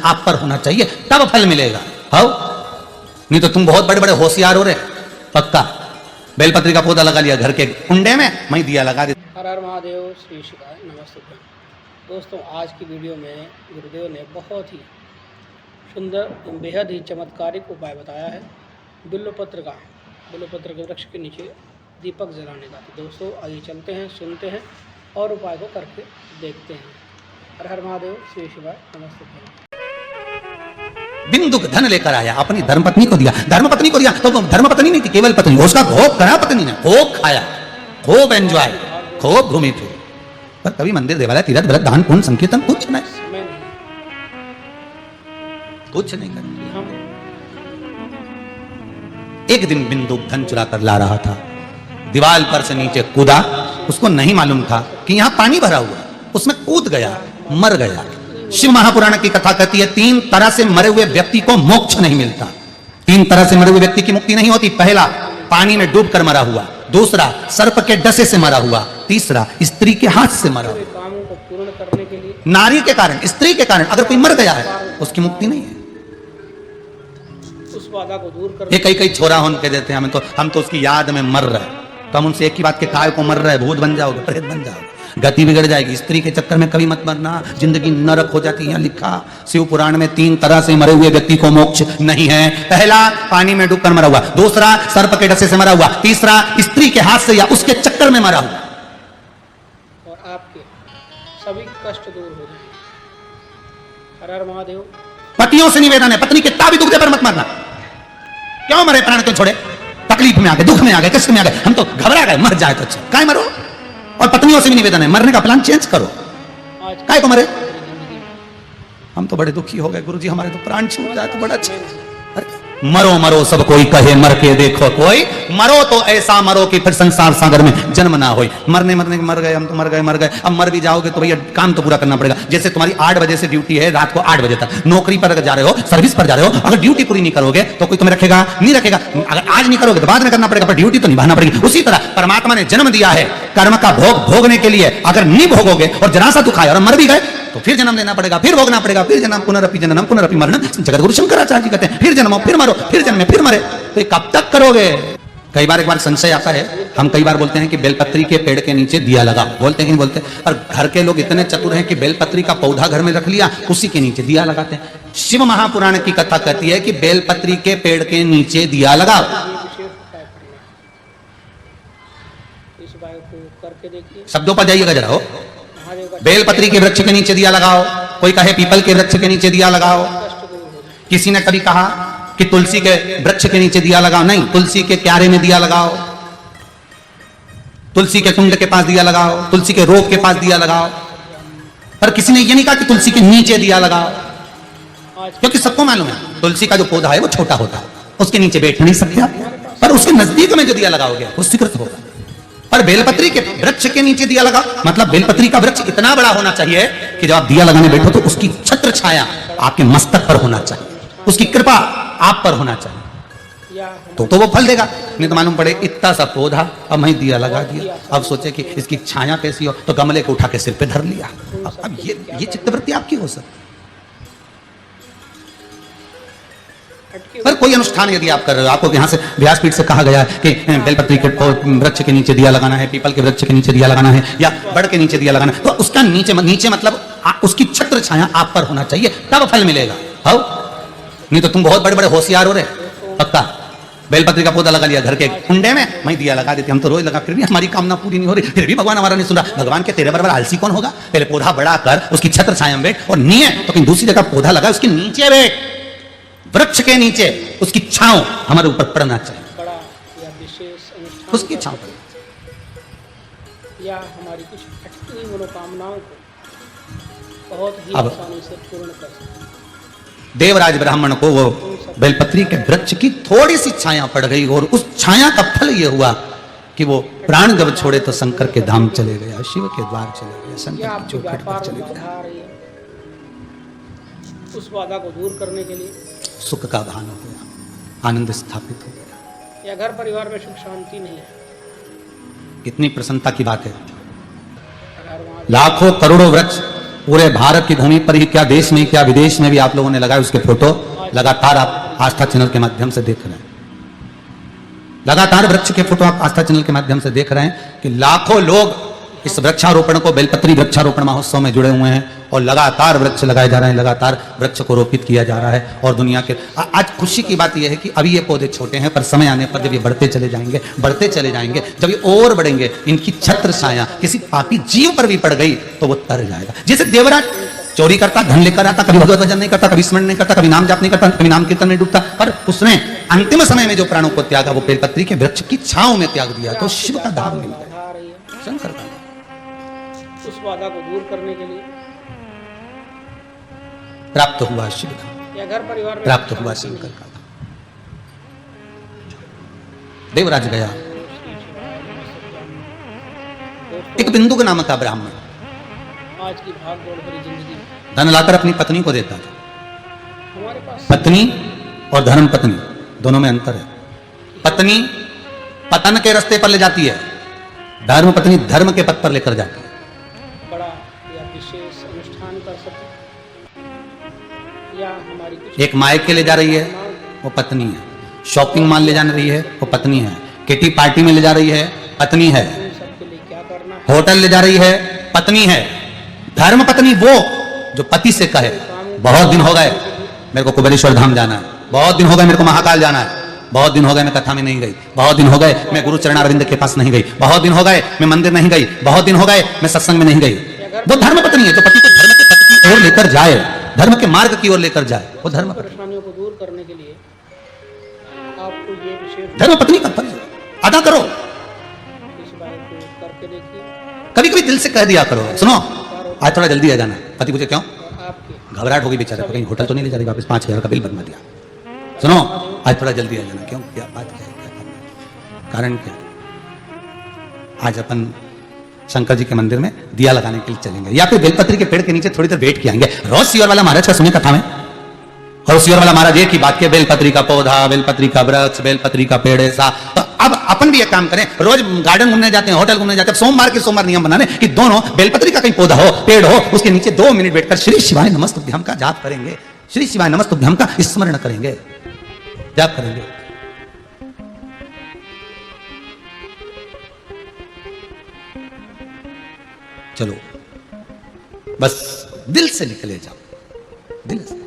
आप पर होना चाहिए, तब फल मिलेगा। हो नहीं तो तुम बहुत बड़े बड़े होशियार हो रहे। पक्का बेलपत्री का पौधा लगा लिया घर के कुंडे में, मैं दिया लगा दी। हर हर महादेव, श्री शिवाय, नमस्ते। दोस्तों, आज की वीडियो में गुरुदेव ने बहुत ही सुंदर एवं बेहद ही चमत्कारिक उपाय बताया है बिल्वपत्र के वृक्ष के नीचे दीपक जलाने का। तो दोस्तों, आइए चलते हैं, सुनते हैं और उपाय को करके देखते हैं। हर हर महादेव, श्री शिवाय, नमस्ते। बिंदु धन लेकर आया, अपनी धर्मपत्नी को दिया। धर्मपत्नी को दिया तो धर्मपत्नी नहीं थी, केवल पत्नी। उसका खूब करा पत्नी ने, खूब खाया, खूब एंजॉय, खूब घूमी फिरी। पर कभी मंदिर देवालय तीर्थ व्रत दान पुण्य संकीर्तन कुछ नहीं, कुछ नहीं कर। एक दिन बिंदु धन चुरा कर ला रहा था, दीवार पर से नीचे कूदा। उसको नहीं मालूम था कि यहाँ पानी भरा हुआ, उसमें कूद गया, मर गया। शिव महापुराण की कथा कहती है 3 तरह से मरे हुए व्यक्ति को मोक्ष नहीं मिलता। 3 तरह से मरे हुए व्यक्ति की मुक्ति नहीं होती। पहला, पानी में डूबकर मरा हुआ। दूसरा, सर्प के डसे से मरा हुआ। तीसरा, स्त्री के हाथ से मरा हुआ। कामों को पूर्ण करने के लिए नारी के कारण, स्त्री के कारण अगर कोई मर गया है, उसकी मुक्ति नहीं है। उस बाधा को दूर कर। ये कई छोरा होन के देते हैं, हम तो उसकी याद में मर रहे। तो हम उनसे एक ही बात के काय को मर रहे, भूत बन जाओगे, प्रेत बन जाओगे, गति बिगड़ जाएगी। स्त्री के चक्कर में कभी मत मरना, जिंदगी नरक हो जाती है। यहाँ लिखा शिव पुराण में 3 तरह से मरे हुए व्यक्ति को मोक्ष नहीं है। पहला, पानी में डूबकर मरा हुआ। दूसरा, सर्प के डसे से मरा हुआ। तीसरा, स्त्री के हाथ से या उसके चक्कर में मरा हुआ। और आपके सभी कष्ट दूर हो जाए। हर हर महादेव। पतियों से निवेदन है, पत्नी के ताबी दुख दे पर मत मरना। क्यों मरे, प्राण क्यों छोड़े? तकलीफ में आ गए, दुख में आ गए, कष्ट में आ गए, हम तो घबरा गए, मर जाए तो अच्छा, काय मरो। और पत्नियों से भी निवेदन है, मरने का प्लान चेंज करो। काय को मरे? हम तो बड़े दुखी हो गए गुरुजी, हमारे तो प्राण छूट जाए तो बड़ा अच्छा। मरो मरो सब कोई कहे, मर के देखो कोई। मरो तो ऐसा मरो कि फिर संसार सागर में जन्म ना हो। मरने मर गए, हम तो मर गए। अब मर भी जाओगे तो भैया काम तो पूरा करना पड़ेगा। जैसे तुम्हारी 8 बजे से ड्यूटी है, रात को 8 बजे तक नौकरी पर अगर जा रहे हो, सर्विस पर जा रहे हो, अगर ड्यूटी पूरी नहीं करोगे तो कोई तुम्हें रखेगा? नहीं रखेगा। अगर आज नहीं करोगे तो बाद में करना पड़ेगा, पर ड्यूटी तो निभाना पड़ेगी। उसी तरह परमात्मा ने जन्म दिया है कर्म का भोग भोगने के लिए। अगर नहीं भोगोगे और जरा सा दुख आया और मर भी गए तो फिर जन्म लेना पड़ेगा, फिर भोगना पड़ेगा, फिर जन्म पुनरअपि जननम पुनरअपि मरणम। जगतगुरु शंकराचार्य जी कहते हैं फिर जन्मो, फिर मरो, फिर जन्मे, फिर मरे। तो ये कब तक करोगे? कई बार एक बार संशय आता है, हम कई बार बोलते हैं कि बेलपत्री के पेड़ के नीचे दिया लगा, बोलते हैं कि बोलते हैं। और घर के लोग इतने चतुर हैं कि बेलपत्री का पौधा घर में रख लिया, उसी के नीचे दिया लगाते हैं। शिव महापुराण की कथा कहती है कि बेलपत्री के पेड़ के नीचे दिया लगाओ। इस उपाय को करके देखिए। शब्दों पर जाइएगा जरा। हो बेलपत्री के वृक्ष के नीचे दिया लगाओ, कोई कहे पीपल के वृक्ष के नीचे दिया लगाओ। किसी ने कभी कहा कि तुलसी के वृक्ष के नीचे दिया लगाओ, नहीं, तुलसी के क्यारे में दिया लगाओ, तुलसी के कुंड के पास दिया लगाओ, तुलसी के रोप के पास दिया लगाओ। पर किसी ने यह नहीं कहा कि तुलसी के नीचे दिया लगाओ, क्योंकि सबको मालूम है तुलसी का जो पौधा है वो छोटा होता है, उसके नीचे बैठ नहीं सकते आप। पर उसके नजदीक में जो दिया लगाओगे वो स्वीकृत होगा। पर बेलपत्री के वृक्ष के नीचे दिया लगा, मतलब बेलपत्री का वृक्ष इतना बड़ा होना चाहिए कि जब आप दिया लगाने बैठो तो उसकी छत्र छाया आपके मस्तक पर होना चाहिए, उसकी कृपा आप पर होना चाहिए, तो वो फल देगा। नहीं तो मालूम पड़े इतना सा पौधा, अब मैं दिया लगा दिया, अब सोचे कि इसकी छाया कैसी हो, तो गमले को उठा के सिर पे धर लिया। अब ये चित्तवृत्ति आपकी हो सकती। पर कोई अनुष्ठान यदि आप कर रहे हो, आपको यहाँ से व्यासपीठ से कहा गया है कि बेलपत्री के वृक्ष के नीचे दिया लगाना है, पीपल के वृक्ष के नीचे दिया लगाना है, या बड़ के नीचे दिया लगाना है, तो उसका नीचे मतलब उसकी छत्र छाया आप पर होना चाहिए, तब फल मिलेगा। हो नहीं तो तुम बहुत बड़े बड़े होशियार हो रहे। पक्का बेलपत्री का पौधा लगा लिया घर के कुंडे में, मैं दिया लगा देती, हम तो रोज लगा, फिर भी हमारी कामना पूरी नहीं हो रही, फिर भी भगवान हमारा नहीं सुन रहा। भगवान के तेरे बराबर आलसी कौन होगा? पहले पौधा बड़ा कर, उसकी छत्र छाया में बैठ, और नहीं है तो कहीं दूसरी जगह पौधा लगा, उसके नीचे बैठ, वृक्ष के नीचे, उसकी छांव हमारे ऊपर पड़ना चाहिए, बड़ा या विशेष अनुष्ठान, उसकी छांव या हमारी कुछ अटकी हुई मनोकामनाओं को बहुत ही आसानी से पूर्ण कर सकते। देवराज ब्राह्मण को वो बेलपत्री के वृक्ष की थोड़ी सी छाया पड़ गई, और उस छाया का फल ये हुआ कि वो प्राण जब छोड़े तो शंकर के धाम चले गया, शिव के द्वार चले गए, शंकर की चौखट पर चले गए। उस बाधा को दूर करने के लिए सुख का भान हो गया, आनंद स्थापित हो गया, या घर परिवार में सुख शांति नहीं है। कितनी प्रसन्नता की बात है। लाखों करोड़ों वृक्ष पूरे भारत की भूमि पर ही क्या, देश में क्या, विदेश में भी आप लोगों ने लगाए उसके फोटो लगातार आप आस्था चैनल के माध्यम से देख रहे हैं। लगातार वृक्ष के फोटो आप आस्था चैनल के माध्यम से देख रहे हैं कि लाखों लोग इस वृक्षारोपण को, बेलपत्री वृक्षारोपण महोत्सव में जुड़े हुए हैं और लगातार वृक्ष लगाए जा रहे हैं, लगातार वृक्ष को रोपित किया जा रहा है। और दुनिया के आज खुशी की बात यह है कि अभी ये पौधे छोटे हैं, पर समय आने पर जब ये बढ़ते चले जाएंगे, जब ये और बढ़ेंगे, इनकी छत्र छाया किसी पापी जीव पर भी पड़ गई तो वो तर जाएगा। जैसे देवराज चोरी करता, धन लेकर आता, कभी भगवत भजन नहीं करता, कभी स्मरण नहीं करता, कभी नाम जाप नहीं करता, कभी नाम कीर्तन नहीं डूबता, पर उसने अंतिम समय में जो प्राणों को त्यागा वो बेलपत्री के वृक्ष की छांव में त्याग दिया, तो शिव का धाम मिल गया, शंकर का। उस बाधा को दूर करने के लिए प्राप्त हुआ शिव धाम, या घर परिवार में प्राप्त हुआ शंकर का धाम। देवराज गया, एक बिंदु के नाम का ब्राह्मण आज की भाग दौड़ भरी जिंदगी धन लाकर अपनी पत्नी को देता था। हमारे पास पत्नी और धर्म पत्नी दोनों में अंतर है। पत्नी पतन के रास्ते पर ले जाती है, धर्म पत्नी धर्म के पथ पर लेकर जाती है। बड़ा या विशेष अनुष्ठान कर सके या हमारी कुछ एक मायके ले जा रही है, वो पत्नी है। शॉपिंग मॉल ले जा रही है, वो पत्नी है। किटी पार्टी में ले जा रही है, पत्नी है। सबके लिए क्या करना है, होटल ले जा रही है, पत्नी है। धर्म पत्नी वो जो पति से कहे बहुत दिन हो गए मेरे को कुबेरेश्वर धाम जाना है, बहुत दिन हो गए मेरे को महाकाल जाना है, बहुत दिन हो गए मैं कथा में नहीं गई, बहुत दिन हो गए मैं गुरु चरणारविंद के पास नहीं गई, बहुत दिन हो गए मैं मंदिर नहीं गई, बहुत दिन हो गए मैं सत्संग में नहीं गई। वो धर्म पत्नी है जो पति को धर्म के पथ की ओर लेकर जाए, धर्म के मार्ग की ओर लेकर जाए, वो धर्म पत्नी। परेशानियों को दूर करने के लिए आपको ये विशेष धर्म पत्नी का फर्ज अदा करो। इस बात को करके देखिए। कभी कभी दिल से कह दिया करो, सुनो आज थोड़ा जल्दी आ जाना। पति पूछे क्यों, आपके घबराहट होगी बेचारा, कहीं होटल तो नहीं ले जा रही वापस, 5,000 का बिल बनवा दिया। सुनो आज थोड़ा जल्दी आ जाना। क्यों, क्या बात क्या है, क्या करना है? कारण क्या? आज अपन शंकर जी के मंदिर में दिया लगाने के लिए चलेंगे, या फिर बेलपत्री के पेड़ के नीचे थोड़ी देर बैठ के आएंगे। रोज सियोर वाला महाराज का सुने कथा में, और सियोर वाला महाराज एक ही बात के, बेलपत्री का पौधा, बेलपत्री का वृक्ष, बेलपत्री का पेड़ ऐसा। तो अब अपन भी एक काम करें, रोज गार्डन घूमने जाते हैं, होटल घूमने जाते हैं, सोमवार के सोमवार नियम बनाने कि दोनों बेलपत्री का कहीं पौधा हो, पेड़ हो, उसके नीचे 2 मिनट बैठकर श्री शिवाय नमस्तुभ्यं का जाप करेंगे, श्री शिवाय नमस्तुभ्यं का स्मरण करेंगे, जाप करेंगे। चलो बस दिल से निकले जाओ, दिल से।